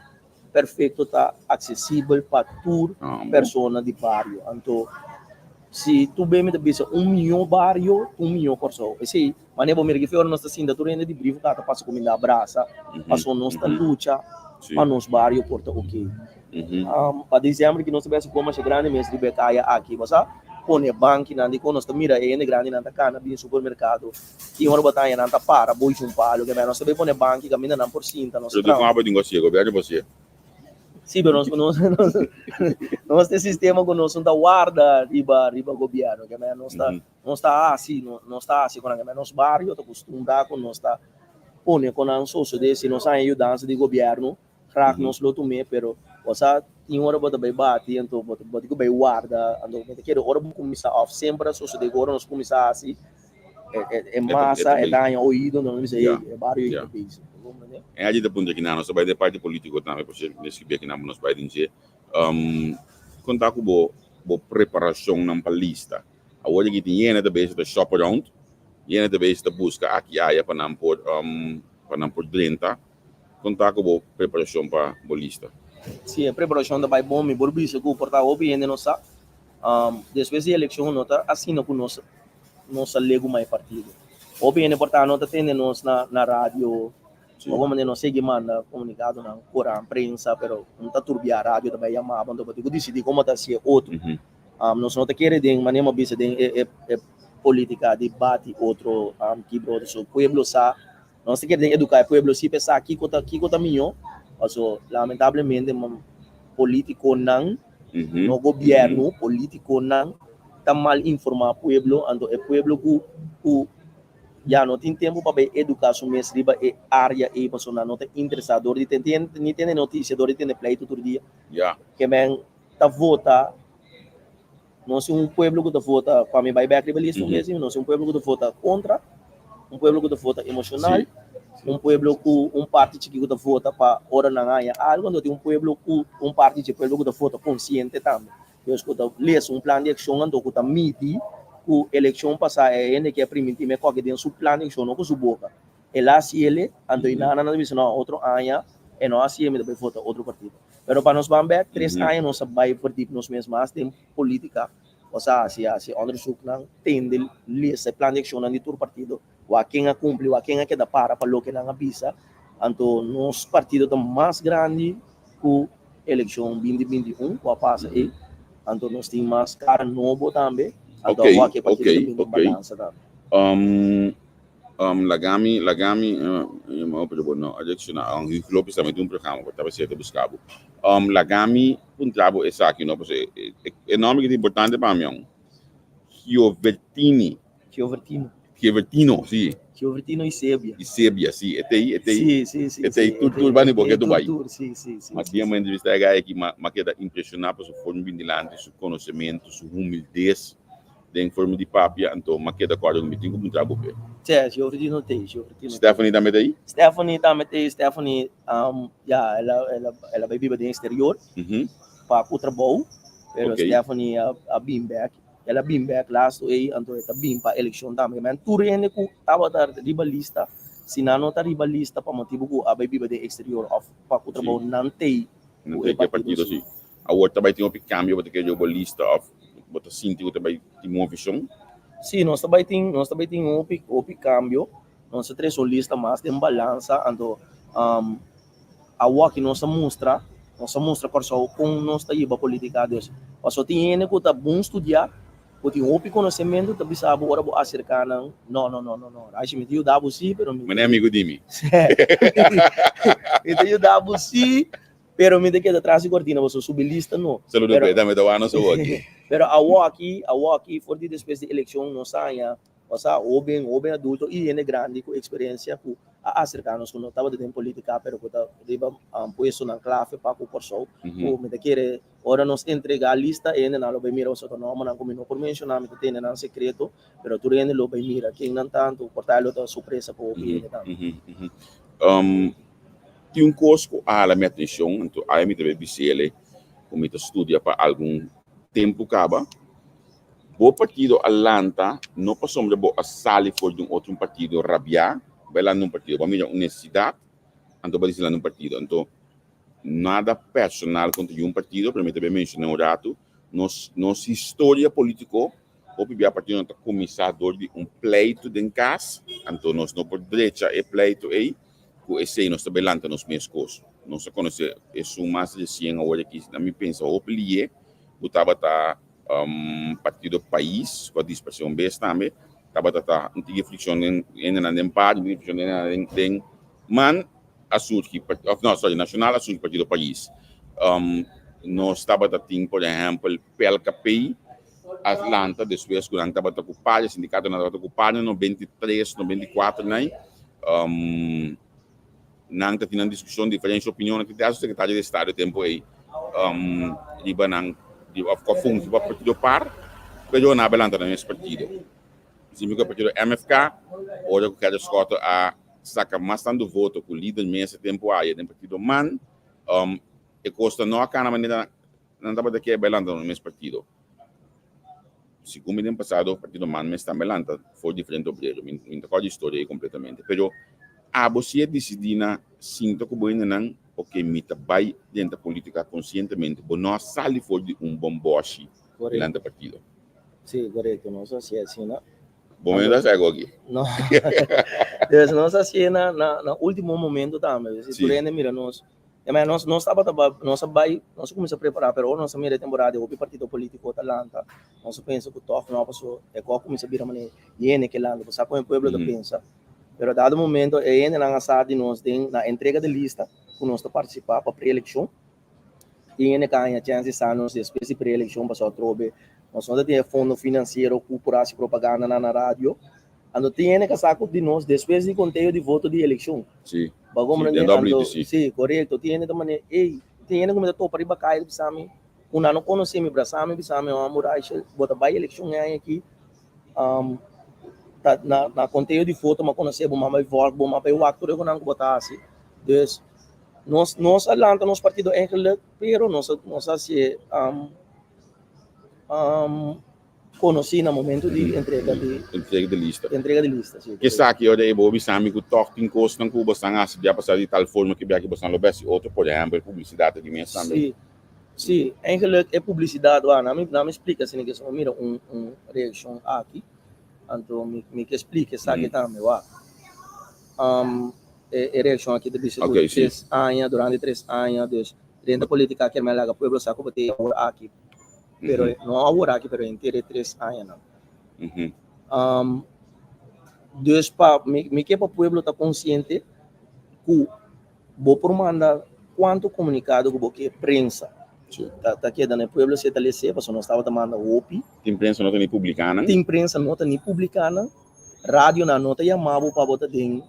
perfeito tá acessível para tour persona de barrio então se tu bem me bisa milhão barrio milhão korsa esse maneira bom que foi nossa sinda tu rende de brivo tá passa comida abraça passou nossa lucha para nos barrios porta ok. Para dezembro que nós tivesse como a grande mês de becaia aqui, mas põe banco na de nós mira grande na cana bem supermercado e uma batalha na para boi um palo que nós também põe banco que caminha na por cinta nós. Eu tô com a boa de você, governo você. Sim, mas nós tem sistema que nós não guarda riba governo que nós está assim quando nós barrio tá acostumado com nós tá põe com a socio desse nós aí ajudança de governo crack nos loto me pero wasa tinha hora bota bate então bota que vai guarda ando me quero hora começar off sempre socio de agora nós começar assim é massa é daño oído não sei é barrio é isso é ali da ponta que não só vai de parte político também porque nesse que não nos vai dizer contar com bo preparação na palista a hora que tinha da base da shop around e da base da busca aqui aí para não por dentro contar com preparação para bolista. Sim, a preparação da vai bom, me borbiso que o portal obviamente não sabe. Depois da eleição não tá assim não com nossa lego mais partido. Obviamente portal não tá tendo nós na rádio, como não segue manda comunicado na cora imprensa, pero não tá turbia a rádio também chamava, então eu decidi como tá ser outro. Nós não tá querendo maneira bisa de política debate outro que brodo so pueblo sa nós queremos educar o pueblo se pensar aqui conta milhão also lamentavelmente político não no governo político não tá mal informar o pueblo ando o pueblo que já não tem tempo para educação mesmo riba e área e pessoa não tá interessado de tem notícia de tem pleito todo dia que bem tá vota nós somos pueblo que vota para me vai back rebelião mesmo nós somos pueblo que vota contra pueblo que vota emocional pueblo que parte que vota para hora na ganha algo não tem pueblo que parte de pueblo que vota consciente também eu escuto lês plano de ação ando que midi que eleição passar é que é primitivo me coque dentro plano de ação não com sua boca ela se ele ando ina na visão outro anya e não assim me deve votar outro partido pero para nós vamos ver 3 anos nós vai partido nós mesmos tem política ou seja se onde o não tem de lista plano de ação de todo partido o quem a cumpre o quem a que dá para lo que não avisa então nos partido tão mais grande que eleição 2021 que passa e então nós temos mais cara novo também então o que partido tem balança também Lagami no election ang Lopes também tem programa para você ter buscado Lagami trabo essa aqui não porque é nome que é importante para mim Giovertino sim Giovertino e Sebia sim sim tudo bem porque tu vai sim mas tinha uma entrevista aqui mas que dá impressionar por sua forma de lante seu conhecimento sua humildade de forma de papia então mas que da quadro me tem como trabo bem Giovertino tem Stephanie também daí Stephanie ela vai viver no exterior para o trabalho pero Stephanie a bem back ela bem back last aí então ela bem para eleição também mas tudo ainda que estava da ribalista se não está ribalista para motivo que a vai viver no exterior para o trabalho não tem partido assim a outra vai ter um cambio para que eu lista of bota sinto que vai ter uma visão sim nós também tem um cambio nós três lista mais tem balança então a walk nossa mostra corso com nossa iba política Deus só tem que tá bom estudar porque o conhecimento tá bisa agora vou acercar não acho que eu dá você pero mas é amigo de mim então eu dá você Pero me queda atrás de cortina, você subir lista não. Saludo Pero- bem, também da ano sou aqui. Pero a aqui, for de depois de eleição, não saia, ou bem adulto e ele grande com experiência com acercarnos com não estava de política, pero que tá riba puesto na clave para o corso, o me querer ora nos entregar a lista e não lo vai mira o seu nome, não como não por mencionar me tem não secreto, pero tu ele lo vai mira quem não tanto portar lo surpresa para o ele tanto. Tinha curso que a minha atenção, então a minha também bicele, como eu estudia para algum tempo acaba. O partido Atlanta não passou de boa sala for de outro partido rabiar, vai lá num partido, vai mirar necessidade, então vai lá num partido. Então nada personal contra um partido, para mim também mencionei um rato, nossa história política, o primeiro partido não está comissador de pleito de casa, então nós não por direita é pleito aí, que esse nós também lanta nos meus coisas. Nós conhecemos isso mais de 100 horas aqui, na minha pensa, o plie, o tava partido país, com a dispersão besta também, tava antiga fricção em na empate, antiga fricção em man assunto que nacional assunto partido país. Nós estava tem, por exemplo, PLKP, Atlanta, depois quando estava ocupado, o sindicato não estava ocupado, no 23, no 24, né? Não está tendo discussão de diferentes opiniões, que o secretário de Estado o tempo aí, a função do partido par, pero na belanta nesse partido. Significa o partido MFK, hoje eu quero escutar a saca mais tanto voto com o líder nesse tempo aí, do partido MAN, e custa não a cara maneira não estava daqui belanta nesse partido. Segundo o ano passado, o partido MAN me está belanta, foi diferente do obreiro, me tocou a história aí completamente, pero você decidir na sinto que você não porque me vai dentro da política conscientemente, mas não sai fora de bom boche dentro do partido. Sim, correto, não só se é assim, não? Bom, ainda cego aqui. Não, não só se é no último momento também. Se tu ainda mira, nós começamos a preparar, mas nós mira temporada o partido político de Atlanta, nós pensa que o toque não passou, é qual começa a virar maneira, e que lá, você sabe o povo da pensa. Pero dado momento, ainda não sabe de nós na entrega de lista, que nós participar para pré-eleição, e ainda ganha chance de anos depois de pré-eleição para só trobe, nós não temos fundo financeiro, cultural e propaganda na rádio, então tem que saco de nós depois de conteúdo de voto de eleição. Sim. Sim, correto. Tem também, tem como eu tô para ir para cair de Sami, não conhecemos para Sami, uma muralha, bota vai eleição aqui. Na conteúdo de foto, mas conhecemos uma mais volta, uma mais o actor eu não botar assim. Então, nós Atlanta, nós partido eigenlijk, pero nós assim, conheci no momento de entrega de lista. Entrega de lista, sim. Que sabe olha aí, Bob Sami que toque em costa, que você não acha já passar de tal forma que aqui você não louvesse outro, por exemplo, publicidade de minha também. Sim, eigenlijk é publicidade, não me explica assim que só mira reação aqui. Então me explica sabe também, reação aqui de okay, 3 anos, durante 3 anos, dentro da política que me laga pueblo saco bater aqui. Pero não agora aqui, pero inteiro 3 anos. Deus para me que para pueblo tá consciente que vou por mandar quanto comunicado que porque prensa. Tá quedando no pueblo se talece, porque nós estava tomando OPI. Tem prensa não tem publicana. Tem prensa não tem publicana. Rádio na nota chamava para botar de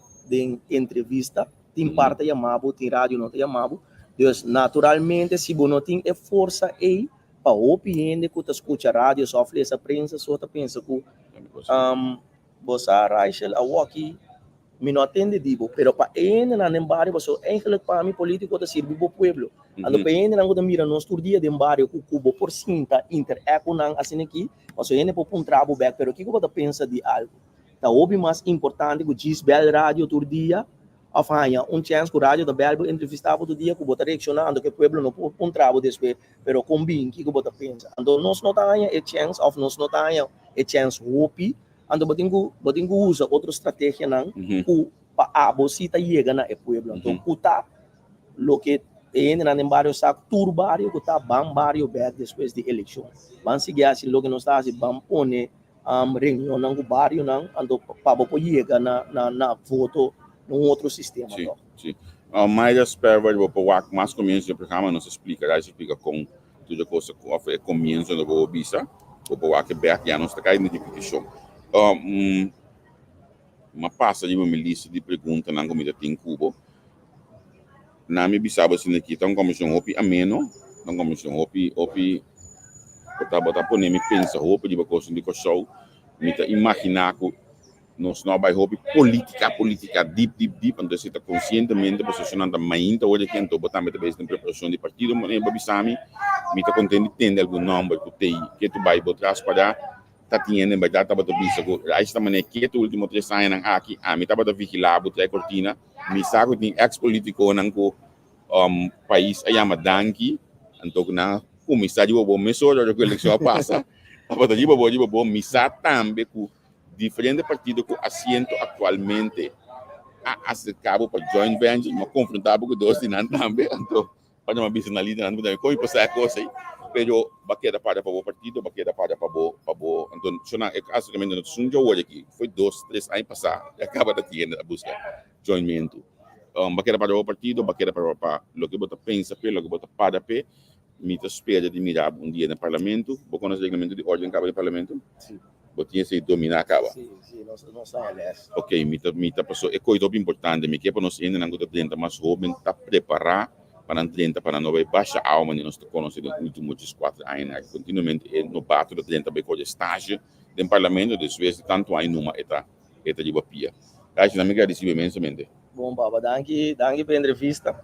entrevista. Tem parte chamava, tem rádio não chamava. Deus naturalmente se você não tem força aí para opinião que tu escuta rádio, só essa prensa, só tu pensa que você Rachel a aqui me não atende dibo, pero para ele na embare você eigenlijk para mim político da servir para o pueblo. Ando para ele não mira nós todo dia de embare o cubo por cinta interact com assim aqui, você ele para um trabalho back, pero que você pensa de algo? Tá óbvio mais importante que diz bel rádio todo dia. Afanha chance que o rádio da Belbo entrevistava todo dia que você reaccionando que o pueblo não pode um trabalho depois, pero combina que você pensa. Então nós não temos a chance, ou nós não temos a chance hope. Então, você usa outra estratégia para você chega na pueblo. Então, está o que ainda no bairro saco turbario, que está bom bairro back depois de eleição. Vamos seguir assim, o que nós está assim, vamos pôr reunião no bairro, então para você chegar na voto num outro sistema. Sim. Mais espero que o mais começo do programa nos explica, aí explica com tudo a coisa que começo do vou bisa, o que back já não está caindo de petição. Uma passa de uma lista de perguntas na comida tem Cuba. Na minha bisaba assim aqui, então comissão opi ameno, então comissão opi botar por nem pensa roupa de coisa de coisa, me tá imaginar que nós não vai roupa política deep, então você está conscientemente posicionando mainta hoje que então botar meta base na preparação de partido, mas babisami, me tá contente de ter algum nome que tu vai botar para tá tendo mas já tá botando bisa que aí está mané que tu último 3 anos aqui me tá botando vigilar botar cortina me saco de ex político nanco país aí ama danki então na comissário o bom mesor da eleição passa botando de bom misa também com diferentes partidos que assento atualmente a acercado para joint venture mas confrontado com dois dinan também então para uma business leader não também como passar a coisa aí pero baqueta para o partido, baqueta para o então, só é caso que ainda não sunja hoje aqui, foi 2, 3 anos passar, acaba de ter a busca joinmento. Baqueta para o partido, baqueta para o que você pensa, pelo que você para pé, me espera de mirar dia no parlamento, vou conhecer o regulamento de ordem acaba do parlamento. Sim. Você tinha se dominar acaba. Sim, não está aliás. Ok, me passou é coisa importante, me que para nós ainda não está mais jovem, tá preparar para a 30 para não vai baixa alma nós conhecemos nos últimos 4 anos continuamente no bato da 30 bem com estágio do parlamento desde tanto aí numa eta de papia acho na minha recebe imensamente bom baba danke para entrevista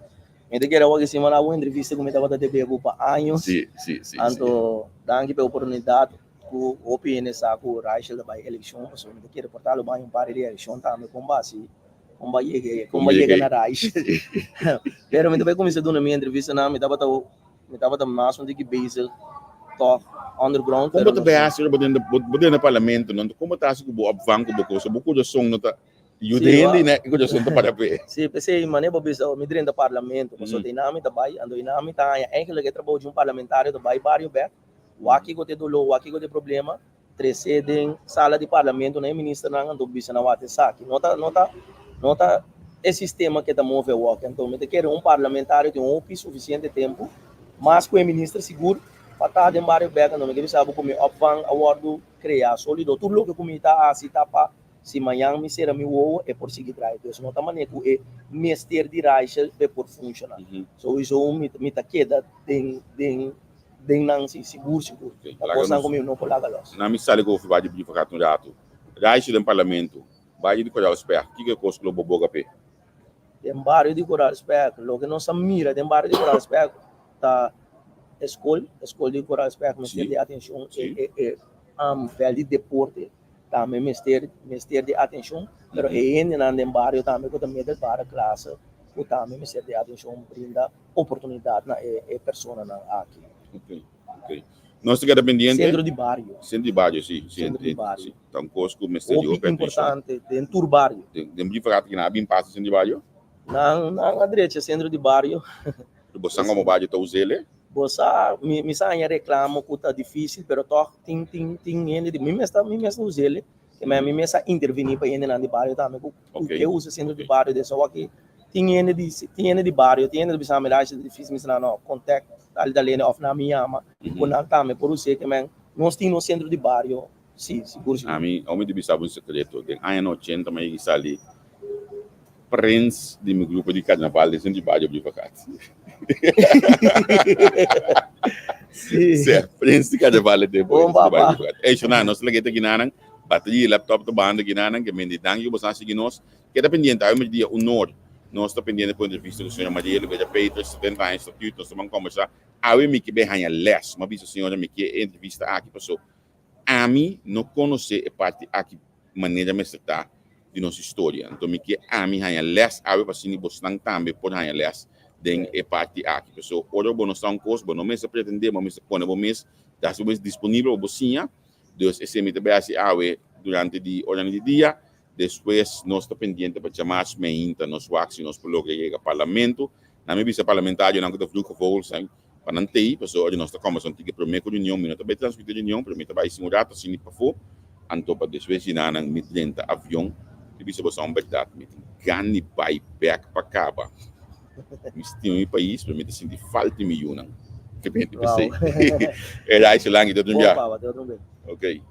me te quero que semana uma entrevista como estava de bebo para anos sim então danke pela oportunidade que opinião saco Rachel da eleição so me te quero portar o banho para a eleição também com base como vai na raiz. Pero me também comecei a minha entrevista na me tava mais onde que base talk underground. Como tu vês se no parlamento não como tá se o banco boco se boco de som não tá e o dele né que o som tá para ver. Sim, pensei mané babisa me dentro do parlamento, mas só tem nome também, ando em nome tá eigenlijk que trabalho de parlamentário do bairro back. O aqui que tem dolo, o aqui que tem problema, precedem sala de parlamento nem ministro não ando bisa na WhatsApp. Nota esse sistema que está movendo o walk. Então, eu quero parlamentário tem suficiente tempo, mas com o ministro seguro, para estar em vários becos, não me sabe como opvan award criar sólido. Tudo o que como está assim, tá para se amanhã me será meu ou é por seguir atrás. Então, não está maneira que é mestre de raixa é por funcionar. So isso me tá queda tem não se seguro. A coisa como não pode lá. Na missão que eu fui vai de fato no dato. Raixa do parlamento. Vai de Coral Spec, o que é o Globo Bogape? Tem barrio de Coral Spec, lo que nós mira, tem barrio de Coral Spec, tá escola de Coral Spec, mas de atenção, velho de deporte, também mestre de atenção, mas ainda não tem barrio também que também é para classe, que também mestre de atenção brinda oportunidade na pessoa aqui. Ok. Nós estamos pendientes. Centro de barrio, sim. Centro de barrio. Então, Cosco, mestre de operação. Importante, dentro do barrio. Tem de falar que não há bem passo centro de barrio? Não, na direita, centro de barrio. Você não vai ter usele? Você me sai reclamo que está difícil, mas toch tem gente de mim mesmo usele, que me mesmo intervenir para gente na de barrio também. Que usa centro de barrio de só aqui. Tem gente de barrio, tem gente de bisamiragem difícil, mas não contato ali da linha off na minha ama. Quando também por você que nós temos no centro de barrio, sim, seguro. A mim de bisabo um secreto, tem ano 80 mas isso ali. Prince de meu grupo de carnaval de centro de barrio de vacatas. Sim. Prince de carnaval de barrio. É isso não, nós liguei aqui na bateria, laptop do banda aqui na que me dão você assim nós que dependente aí me dia o norte. Nós estamos pendendo por entrevista do senhor Maria Oliveira Peters, 70 anos, nós estamos conversar. Aí me que bem less, mas a senhora me que entrevista aqui passou. A mim não conhece a parte aqui maneira de estar de nossa história. Então me que a mim less, aí para sim você também pode less den a parte aqui pessoal. Ora bom nós estamos bom, não me se pretender, mas se põe bom mês, dá se disponível bocinha. Deus esse me também assim durante de hora de dia. Depois, nós estamos pendentes para chamar as meintas, nós vamos para o parlamento. Na minha vista parlamentária, não estamos fluxo voos, para não ter, pessoal, nós estamos começando a ter problema com a União, nós também transmitir a União, para mim também se mudar, assim, para fora, então, para depois, na minha 30 avião, que visa você verdade, me gani vai back para cá, Tem um país para me sentir falta de milhão. Que bem, Wow. pensei. Era isso lá que eu Bom, também. pá, bateu também. Ok.